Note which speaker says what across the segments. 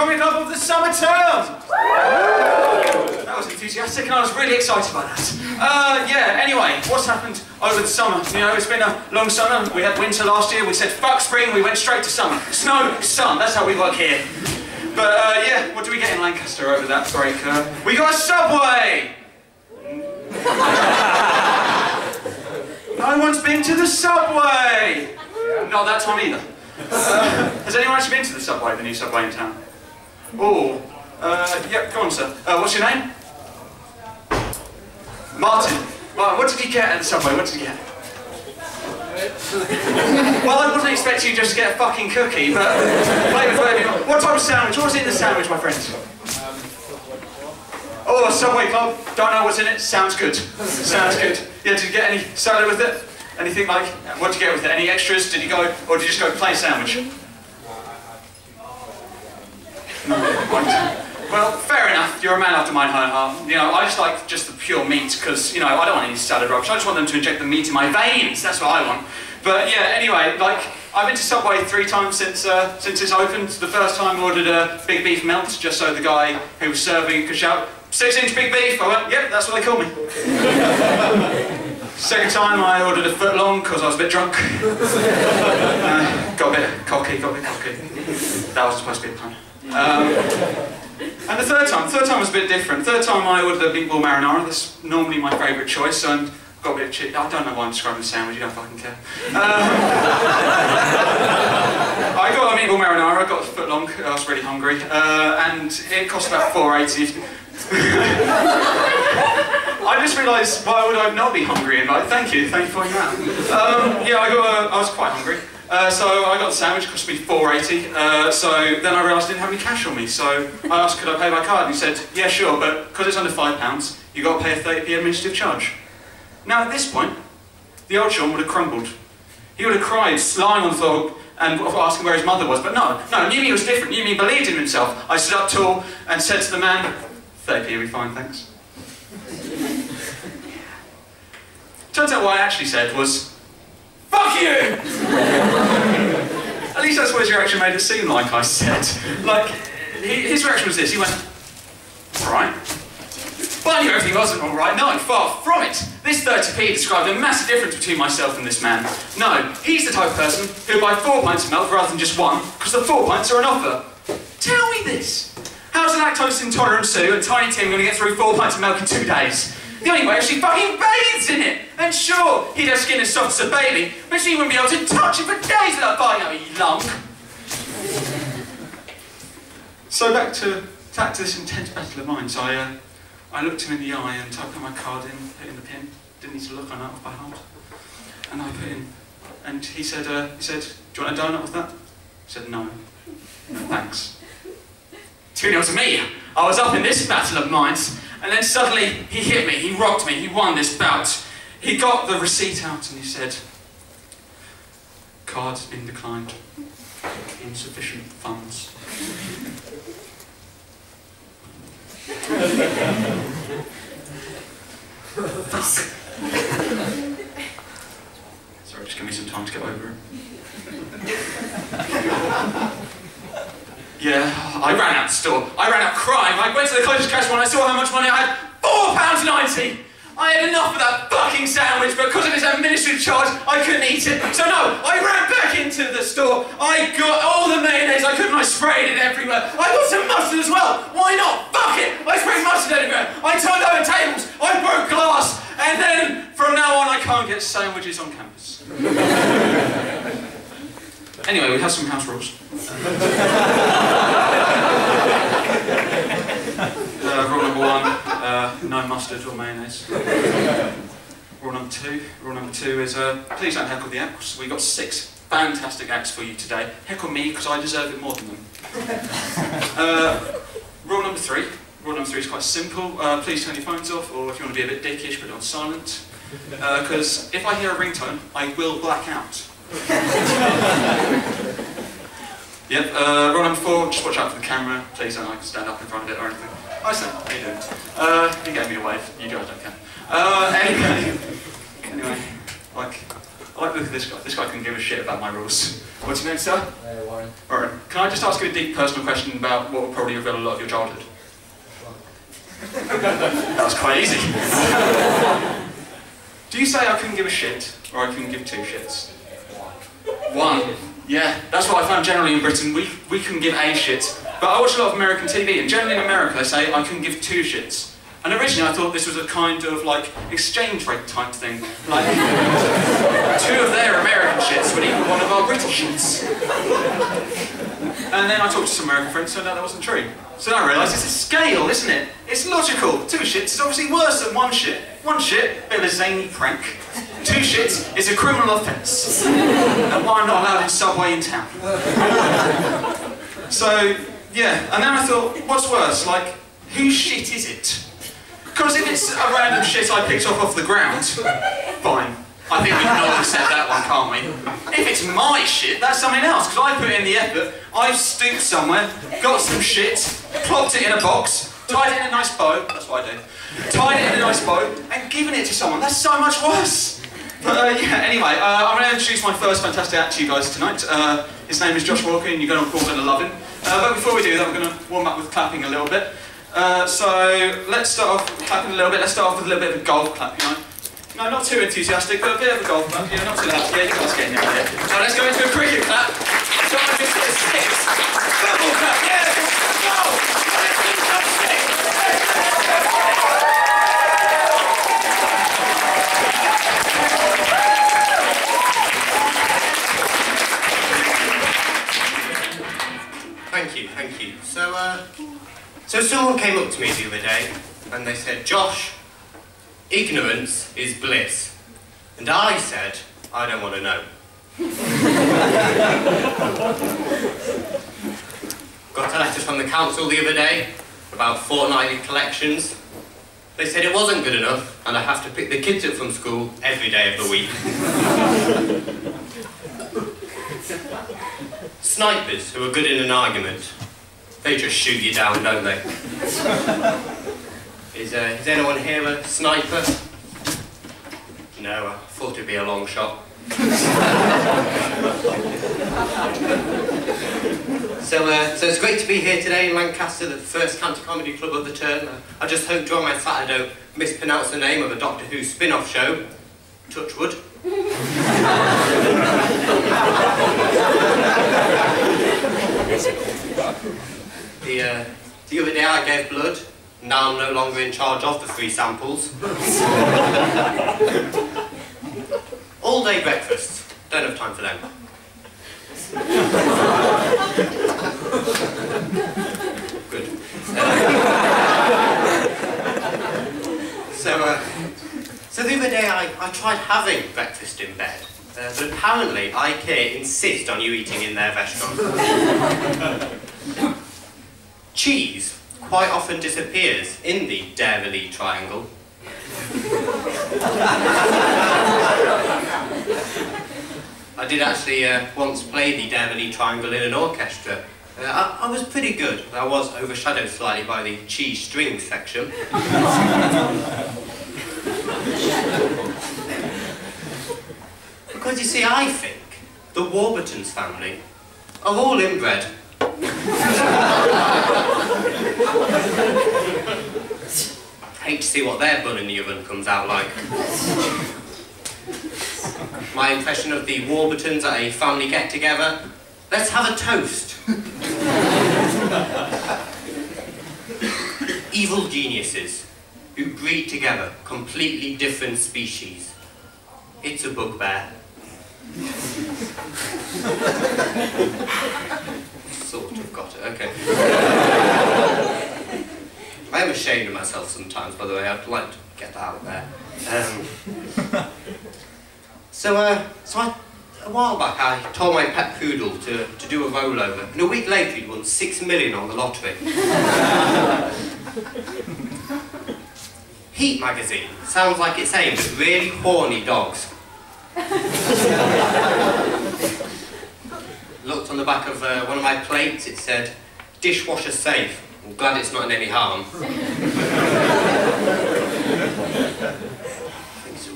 Speaker 1: Comedy Club of the summer term! That was enthusiastic and I was really excited by that. Yeah, anyway, what's happened over the summer? You know, it's been a long summer. We had winter last year, we said fuck spring, we went straight to summer. Snow, sun, that's how we work here. But yeah, what do we get in Lancaster over that break? We got a Subway! No one's been to the Subway! Not that time either. Has anyone actually been to the Subway, the new Subway in town? Oh, yeah, go on sir. What's your name? Martin. Right, what did you get at the Subway? What did you get? Well, I wasn't expecting you just to get a fucking cookie, but what type of sandwich? What was in the sandwich, my friend? Oh, a Subway Club. Don't know what's in it. Sounds good. Sounds good. Yeah, did you get any salad with it? Anything like, what did you get with it? Any extras? Did you go, or did you just go plain sandwich? No, right. Well, fair enough. You're a man after my own heart. You know, I just like just the pure meat because, you know, I don't want any salad rubbish. I just want them to inject the meat in my veins. That's what I want. But yeah, anyway, like, I've been to Subway 3 times since it's opened. The first time I ordered a big beef melt just so the guy who was serving could shout, 6-inch big beef. I went, yep, that's what they call me. Second time I ordered a foot long because I was a bit drunk. Got a bit cocky. That was supposed to be a pun. And the third time was a bit different. Third time I ordered a meatball marinara. That's normally my favourite choice, and got a bit of chicken. I don't know why I'm describing the sandwich, you don't fucking care. I got a meatball marinara, I got a foot long, I was really hungry, and it cost about $4.80. I just realised, why would I not be hungry? And like, thank you for pointing that out. Yeah, I was quite hungry. So I got the sandwich, it cost me $4.80. So then I realised I didn't have any cash on me. So I asked, could I pay by card? And he said, yeah, sure, but because it's under £5, you've got to pay a 30p administrative charge. Now at this point, the old Sean would have crumbled. He would have cried, lying on the floor, and asking where his mother was. But no, Newmy was different. Newmy believed in himself. I stood up tall and said to the man, 30p will be fine, thanks. Turns out what I actually said was, fuck you! At least that's what his reaction made it seem like I said. Like, his reaction was this, he went, alright. But I knew everything wasn't alright, no, far from it. This 30p described a massive difference between myself and this man. No, he's the type of person who'd buy 4 pints of milk rather than just one, because the 4 pints are an offer. Tell me this. How's an lactose intolerant Sue and Tiny Tim going to get through 4 pints of milk in 2 days? The only way is she fucking bathes in it! And sure, he'd have skin as soft as a baby, but she wouldn't be able to touch it for days without biting out, you lump. So back to this intense battle of minds, I looked him in the eye and I put my card in, put in the pin. Didn't need to look, I know it off by heart. And I put in, and he said, do you want a donut with that? I said, no. No, thanks. Tune in to me. I was up in this battle of minds, and then suddenly he hit me, he rocked me, he won this bout. He got the receipt out and he said, card's been declined. Insufficient funds. Fuck. Sorry, just give me some time to get over it. Yeah, I ran out the store. I ran out crying. I went to the closest cash when I saw how much money I had. £4.90! I had enough of that fucking sandwich, but because of his administrative charge, I couldn't eat it. So no, I ran back into the store. I got all the mayonnaise I could and I sprayed it everywhere. I got some mustard as well. Why not? Fuck it! I sprayed mustard everywhere. I turned over tables. I broke glass. And then, from now on, I can't get sandwiches on campus. Anyway, we have some house rules. Rule number 1, no mustard or mayonnaise. Rule number 2 is please don't heckle the acts. We've got 6 fantastic acts for you today. Heckle me because I deserve it more than them. Rule number 3 is quite simple. Please turn your phones off, or if you want to be a bit dickish, put it on silent. Because if I hear a ringtone, I will black out. Yep, rule number 4, just watch out for the camera. Please don't stand up in front of it or anything. Hi Sam, how you doing? He gave me a wave. You guys don't care. Anyway, I like look at this guy. This guy can give a shit about my rules. What's your name, sir?
Speaker 2: Warren.
Speaker 1: Warren. can I just ask you a deep personal question about what will probably reveal a lot of your childhood? That was quite easy. Do you say I couldn't give a shit, or I couldn't give two shits? One. Yeah, that's what I found generally in Britain. We couldn't give a shit. But I watch a lot of American TV, and generally in America they say I couldn't give two shits. And originally I thought this was a kind of like exchange rate type thing. Like, two of their American shits would equal one of our British shits. And then I talked to some American friends, turned out that wasn't true. So then I realised it's a scale, isn't it? It's logical. Two shits is obviously worse than one shit. One shit, bit of a zany prank. Two shits is a criminal offence. And why I'm not allowed in Subway in town. So, yeah, and then I thought, what's worse? Like, whose shit is it? Because if it's a random shit I picked up off the ground, fine. I think we can all accept that one, can't we? If it's my shit, that's something else, because I put in the effort, I've stooped somewhere, got some shit, plopped it in a box, tied it in a nice bow, that's what I do, tied it in a nice bow, and given it to someone. That's so much worse. But yeah, anyway, I'm going to introduce my first fantastic act to you guys tonight. His name is Josh Walker, and you're all going to love him. But before we do that, we're going to warm up with clapping a little bit. So let's start off clapping a little bit. Let's start off with a little bit of a golf clap, you know. No, not too enthusiastic, but a bit of a golf clap, you know, not too loud. Yeah, you guys getting there, yeah. So let's go into a cricket clap. So let's do six. Double clap, yeah! Go! Let's do some six!
Speaker 2: Thank you. So someone came up to me the other day, and they said, Josh, ignorance is bliss. And I said, I don't want to know. Got a letter from the council the other day about fortnightly collections. They said it wasn't good enough, and I have to pick the kids up from school every day of the week. Snipers who are good in an argument, they just shoot you down, don't they? Is anyone here a sniper? No, I thought it'd be a long shot. So it's great to be here today in Lancaster, the first county comedy club of the term. I just hope during my Saturday I don't mispronounce the name of a Doctor Who spin-off show. Touch wood. The other day I gave blood. Now I'm no longer in charge of the 3 samples. All day breakfasts. Don't have time for them. Good. So the other day I tried having breakfast in bed. But apparently IKEA insist on you eating in their restaurant. Cheese quite often disappears in the Dairy triangle. I did actually once play the Dairy triangle in an orchestra. I was pretty good. I was overshadowed slightly by the cheese string section. Because you see, I think the Warburtons family are all inbred. Hate to see what their bun in the oven comes out like. My impression of the Warburtons at a family get-together: let's have a toast. Evil geniuses who breed together completely different species. It's a bugbear. Sort of got it, okay. I am ashamed of myself sometimes, by the way. I'd like to get that out there. A while back I told my pet poodle to do a rollover, and a week later he'd won 6 million on the lottery. Heat magazine sounds like it's aimed at really horny dogs. Looked on the back of one of my plates, it said, dishwasher safe. I'm glad it's not in any harm.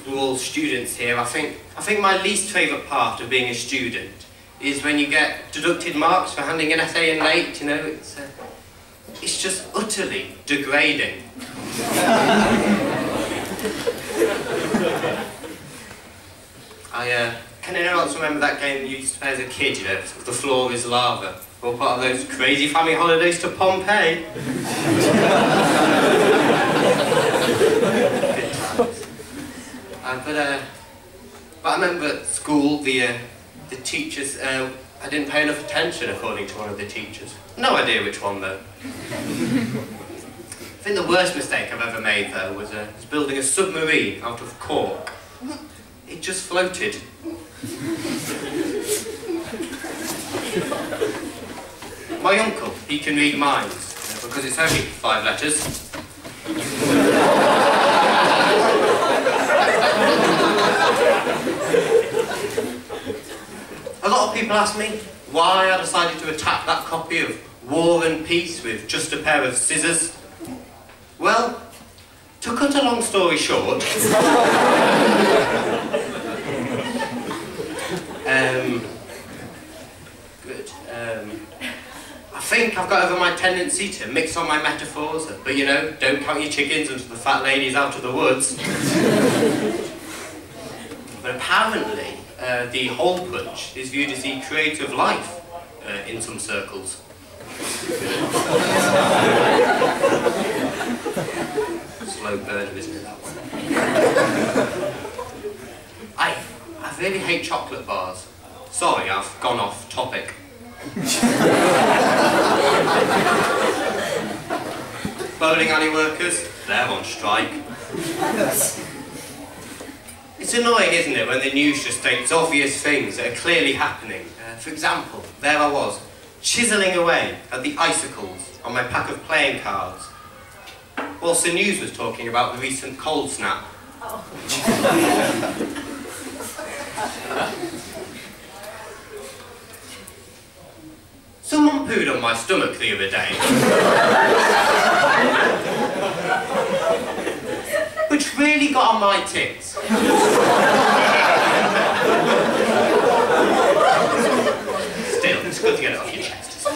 Speaker 2: We're all students here. I think my least favourite part of being a student is when you get deducted marks for handing an essay in late, you know, it's just utterly degrading. Can anyone else remember that game you used to play as a kid, you know, The Floor is Lava? Or part of those crazy family holidays to Pompeii? Good times. But I remember at school, the teachers, I didn't pay enough attention, according to one of the teachers. No idea which one, though. I think the worst mistake I've ever made, though, was building a submarine out of cork. It just floated. My uncle, he can read minds, because it's only 5 letters. A lot of people ask me why I decided to attack that copy of War and Peace with just a pair of scissors. Well, to cut a long story short, I think I've got over my tendency to mix on my metaphors, but you know, don't count your chickens until the fat lady's out of the woods. But apparently, the hole punch is viewed as the creator of life in some circles. Slow burner, isn't it, that one? I really hate chocolate bars. Sorry, I've gone off topic. Bowling alley workers, they're on strike. It's annoying, isn't it, when the news just states obvious things that are clearly happening. For example, there I was, chiselling away at the icicles on my pack of playing cards, whilst the news was talking about the recent cold snap. Oh. Someone pooed on my stomach the other day. Which really got on my tits. Still, it's good to get it off your chest.